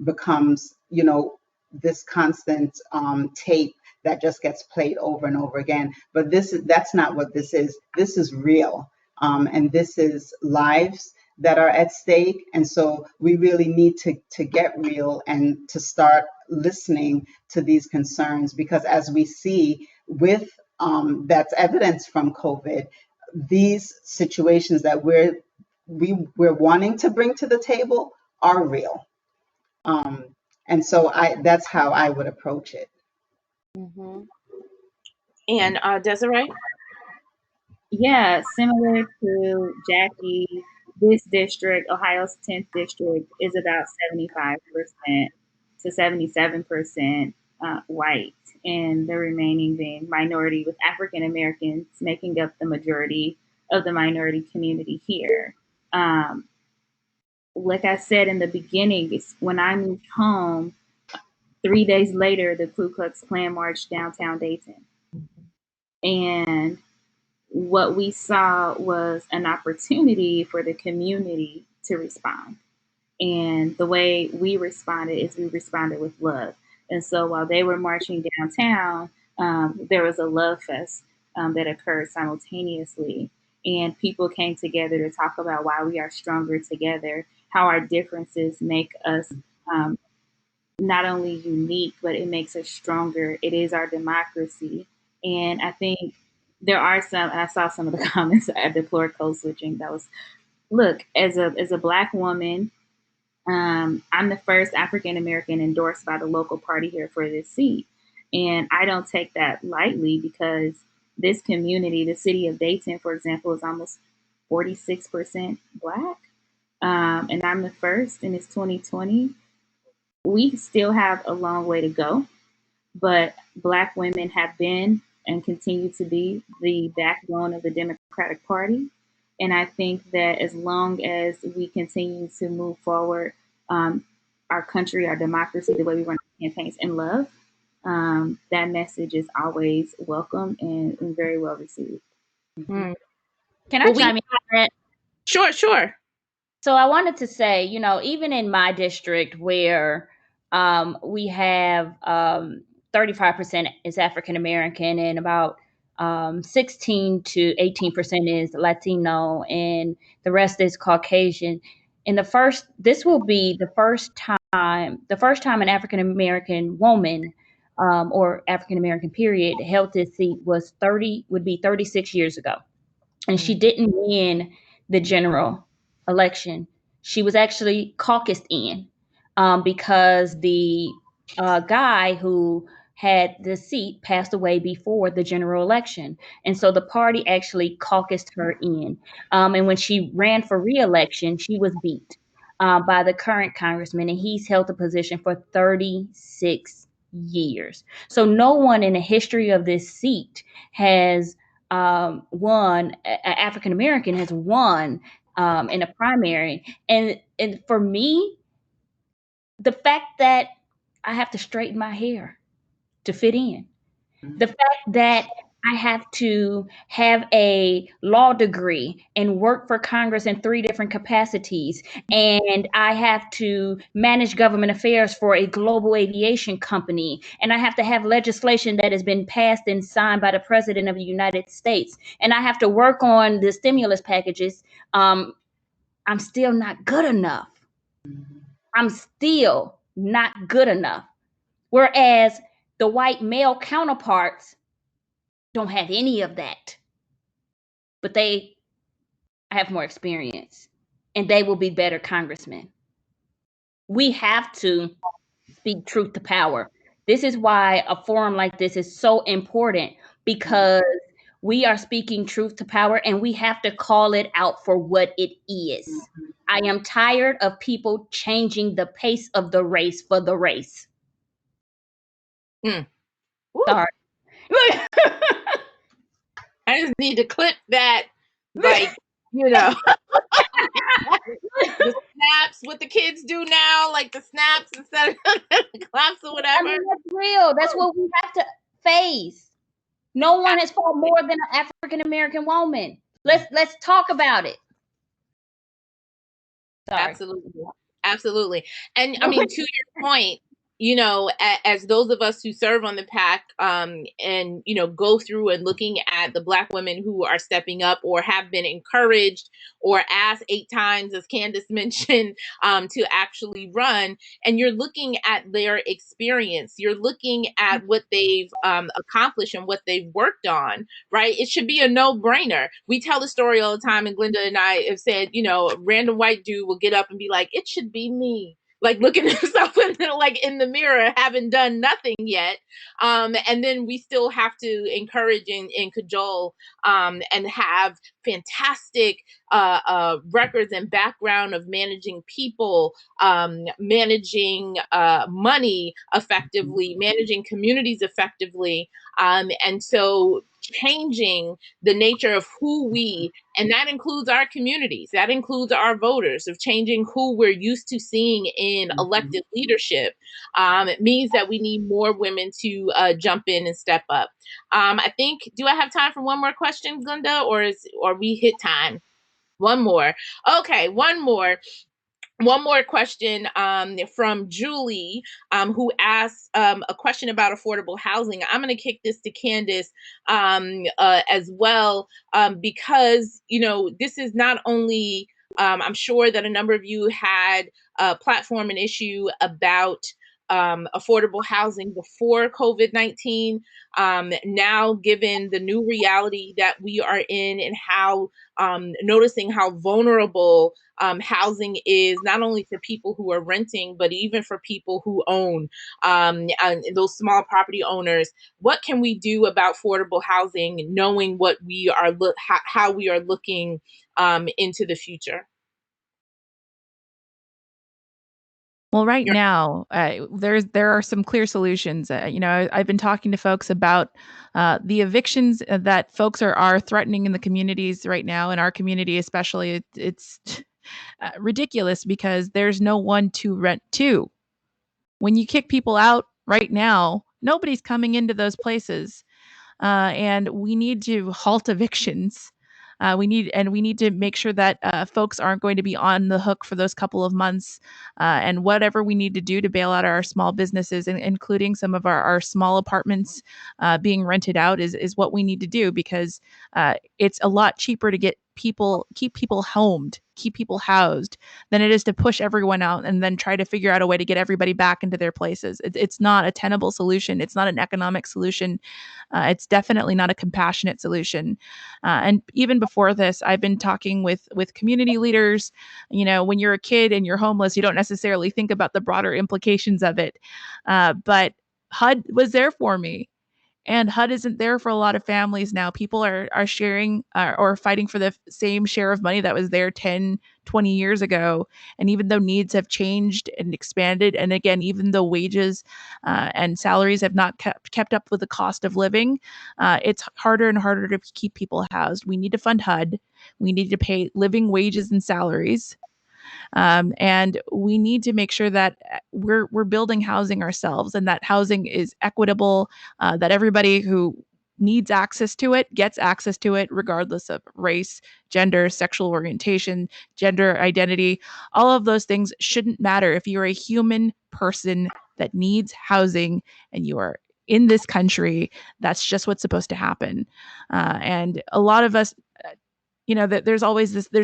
becomes this constant tape that just gets played over and over again. But that's not what this is. This is real, and this is lives that are at stake. And so we really need to get real and to start listening to these concerns, because as we see with that's evidence from COVID, these situations that we're wanting to bring to the table are real. And so that's how I would approach it. Mm-hmm. And Desiree? Yeah, similar to Jackie, this district, Ohio's 10th district, is about 75% to 77% white, and the remaining being minority, with African Americans making up the majority of the minority community here. Like I said in the beginning, it's when I moved home, 3 days later, the Ku Klux Klan marched downtown Dayton. And what we saw was an opportunity for the community to respond. And the way we responded is we responded with love. And so while they were marching downtown, there was a love fest that occurred simultaneously. and people came together to talk about why we are stronger together, how our differences make us not only unique, but it makes us stronger. It is our democracy. And I think there are some, and I saw some of the comments, I deplore code switching. That was, look, as a Black woman, I'm the first African American endorsed by the local party here for this seat. And I don't take that lightly because this community, the city of Dayton, for example, is almost 46% Black. And I'm the first, and it's 2020. We still have a long way to go, but Black women have been and continue to be the backbone of the Democratic Party. And I think that as long as we continue to move forward, our country, our democracy, the way we run our campaigns in love, that message is always welcome and very well received. Can I chime in on that? Sure. So I wanted to say, even in my district where we have 35% is African American and about 16 to 18% is Latino, and the rest is Caucasian. This will be the first time an African American woman or African American period held this seat would be 36 years ago. And she didn't win the general election. She was actually caucused in because the guy who had the seat passed away before the general election. And so the party actually caucused her in. And when she ran for re-election, she was beat by the current congressman, and he's held the position for 36 years. So no one in the history of this seat has won, African American has won in a primary. And for me, the fact that I have to straighten my hair to fit in, the fact that I have to have a law degree and work for Congress in 3 different capacities, and I have to manage government affairs for a global aviation company, and I have to have legislation that has been passed and signed by the President of the United States, and I have to work on the stimulus packages. I'm still not good enough. I'm still not good enough. Whereas the white male counterparts don't have any of that, but they have more experience and they will be better congressmen. We have to speak truth to power. This is why a forum like this is so important, because we are speaking truth to power and we have to call it out for what it is. I am tired of people changing the pace of the race for the race. Sorry. I just need to clip that, like, the snaps, what the kids do now, like the snaps instead of the claps or whatever. I mean, that's real. That's what we have to face. No one has fought more than an African American woman. Let's talk about it. Sorry. Absolutely. And I mean, to your point, as those of us who serve on the PAC, and, go through and looking at the Black women who are stepping up or have been encouraged or asked 8 times, as Candace mentioned, to actually run, and you're looking at their experience, you're looking at what they've accomplished and what they've worked on, right? It should be a no-brainer. We tell the story all the time, and Glenda and I have said, a random white dude will get up and be like, it should be me. Like looking at himself in the mirror, having done nothing yet. And then we still have to encourage and cajole and have fantastic records and background of managing people, managing money effectively, managing communities effectively. And so changing the nature of and that includes our communities, that includes our voters, of changing who we're used to seeing in elected leadership. It means that we need more women to jump in and step up. I think, do I have time for one more question, Glenda, or we hit time? One more. Okay, one more. one more question from Julie, who asked a question about affordable housing. I'm going to kick this to Candace as well, because this is not only. I'm sure that a number of you had a platform and issue about affordable housing before COVID-19. Now, given the new reality that we are in, and how noticing how vulnerable housing is, not only for people who are renting, but even for people who own, and those small property owners. What can we do about affordable housing, knowing what we are how we are looking into the future? Well, right now, there are some clear solutions. I've been talking to folks about the evictions that folks are threatening in the communities right now. In our community, especially, it's ridiculous because there's no one to rent to. When you kick people out right now, nobody's coming into those places, and we need to halt evictions. We need to make sure that folks aren't going to be on the hook for those couple of months, and whatever we need to do to bail out our small businesses, including some of our small apartments being rented out, is what we need to do, because it's a lot cheaper to keep people homed, keep people housed, than it is to push everyone out and then try to figure out a way to get everybody back into their places. It's not a tenable solution. It's not an economic solution. It's definitely not a compassionate solution. And even before this, I've been talking with community leaders. When you're a kid and you're homeless, you don't necessarily think about the broader implications of it. But HUD was there for me. And HUD isn't there for a lot of families now. People are sharing or fighting for the same share of money that was there 10, 20 years ago. And even though needs have changed and expanded, and again, even though wages and salaries have not kept up with the cost of living, it's harder and harder to keep people housed. We need to fund HUD. We need to pay living wages and salaries. And we need to make sure that we're building housing ourselves, and that housing is equitable, that everybody who needs access to it gets access to it, regardless of race, gender, sexual orientation, gender identity. All of those things shouldn't matter. If you're a human person that needs housing and you are in this country, that's just what's supposed to happen. And a lot of us, that there's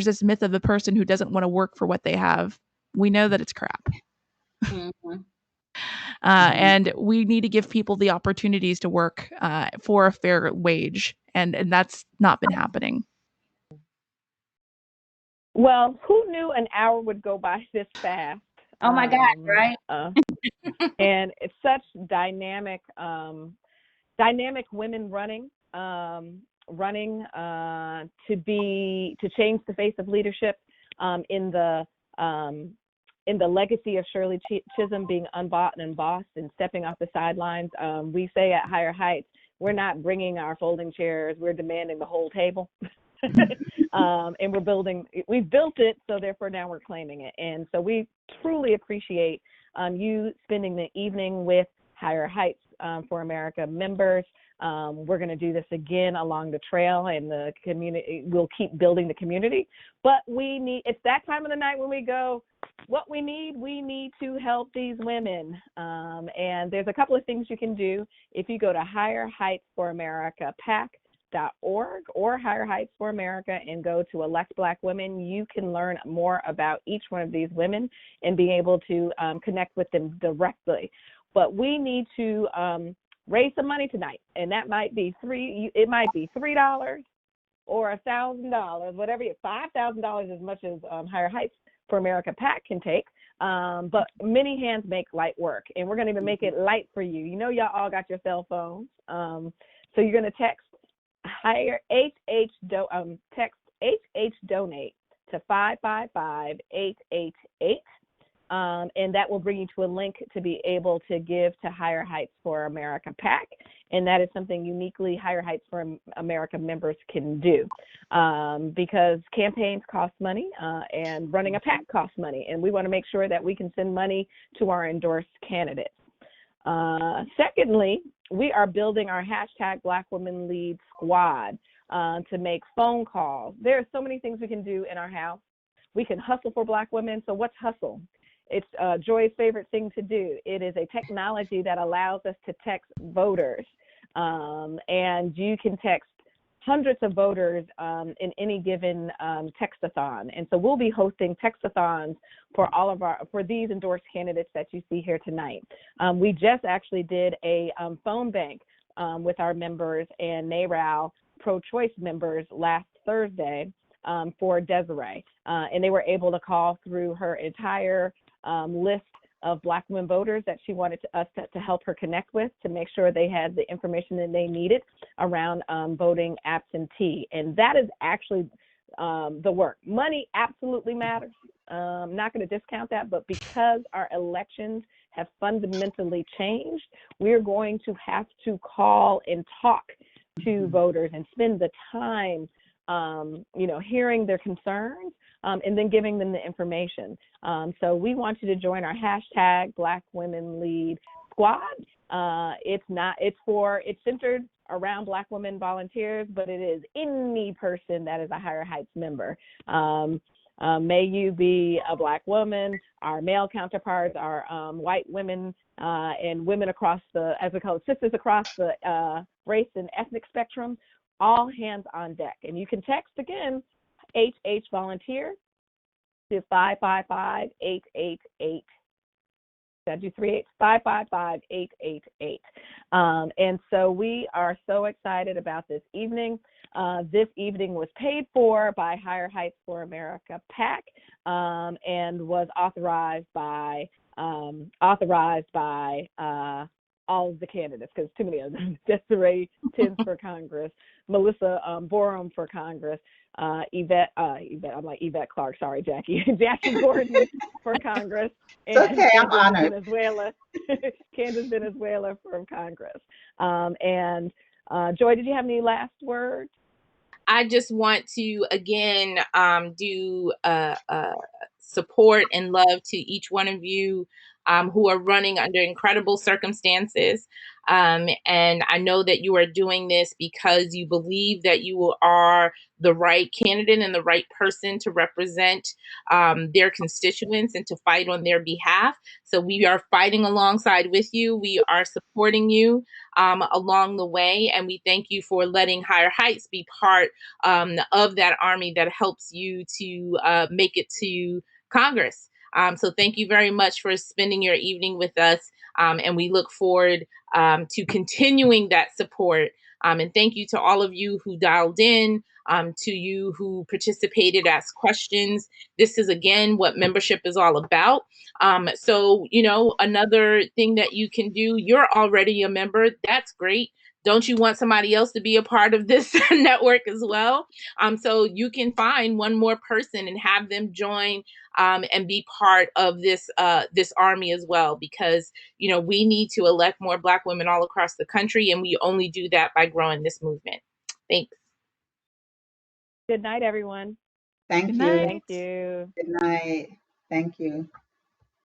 this myth of the person who doesn't want to work for what they have. We know that it's crap. Mhm. And we need to give people the opportunities to work for a fair wage, and that's not been happening. Well, who knew an hour would go by this fast? Oh my God, right? And it's such dynamic women running to change the face of leadership, in the legacy of Shirley Chisholm being unbought and embossed and stepping off the sidelines. We say at Higher Heights, we're not bringing our folding chairs, we're demanding the whole table. And we've built it, so therefore now we're claiming it. And so we truly appreciate you spending the evening with Higher Heights for America members. We're going to do this again along the trail, and the community, we'll keep building the community. But it's that time of the night when we go, what we need to help these women. And there's a couple of things you can do. If you go to Higher Heights for America PAC.org or Higher Heights for America and go to Elect Black Women, you can learn more about each one of these women and be able to connect with them directly. But we need to raise some money tonight, and that might be $3 or $1,000, whatever. $5,000 as much as Higher Heights for America PAC can take. But many hands make light work, and we're going to even make it light for you. Y'all all got your cell phones, so you're going to text text HH donate to 555-888. And that will bring you to a link to be able to give to Higher Heights for America PAC. And that is something uniquely Higher Heights for America members can do, because campaigns cost money, and running a PAC costs money. And we want to make sure that we can send money to our endorsed candidates. Secondly, we are building our #BlackWomenLead squad to make phone calls. There are so many things we can do in our house. we can hustle for Black women. So what's hustle? It's Joy's favorite thing to do. It is a technology that allows us to text voters. And you can text hundreds of voters in any given textathon. And so we'll be hosting textathons for for these endorsed candidates that you see here tonight. We just actually did a phone bank with our members and NARAL pro-choice members last Thursday for Desiree. And they were able to call through her entire list of Black women voters that she wanted us to help her connect with, to make sure they had the information that they needed around voting absentee. And that is actually the work. Money absolutely matters. I'm not going to discount that, but because our elections have fundamentally changed, we're going to have to call and talk to voters and spend the time hearing their concerns and then giving them the information. So we want you to join our hashtag Black Women Lead Squad. It's centered around Black women volunteers, but it is any person that is a Higher Heights member. May you be a Black woman, our male counterparts, our white women, and women across as we call it, sisters across the race and ethnic spectrum. All hands on deck. And you can text again, HH Volunteer to 555-888. Did you 555-888. And so we are so excited about this evening. This evening was paid for by Higher Heights for America PAC and was authorized by all of the candidates, because too many of them. Desiree Tibbs for Congress, Melissa Borum for Congress, Yvette, I'm like Yvette Clark, sorry, Jackie. Jackie Gordon for Congress. It's okay, I'm honored. Candace Venezuela from Congress. And Joy, did you have any last words? I just want to, again, do support and love to each one of you who are running under incredible circumstances. And I know that you are doing this because you believe that you are the right candidate and the right person to represent their constituents and to fight on their behalf. So we are fighting alongside with you. We are supporting you along the way. And we thank you for letting Higher Heights be part of that army that helps you to make it to Congress. So thank you very much for spending your evening with us. And we look forward to continuing that support. And thank you to all of you who dialed in, to you who participated, asked questions. This is, again, what membership is all about. So, another thing that you can do, you're already a member. That's great. Don't you want somebody else to be a part of this network as well? So you can find one more person and have them join and be part of this army as well, because we need to elect more Black women all across the country, and we only do that by growing this movement. Thanks. Good night, everyone. Thank you. Thank you. Good night. Thank you.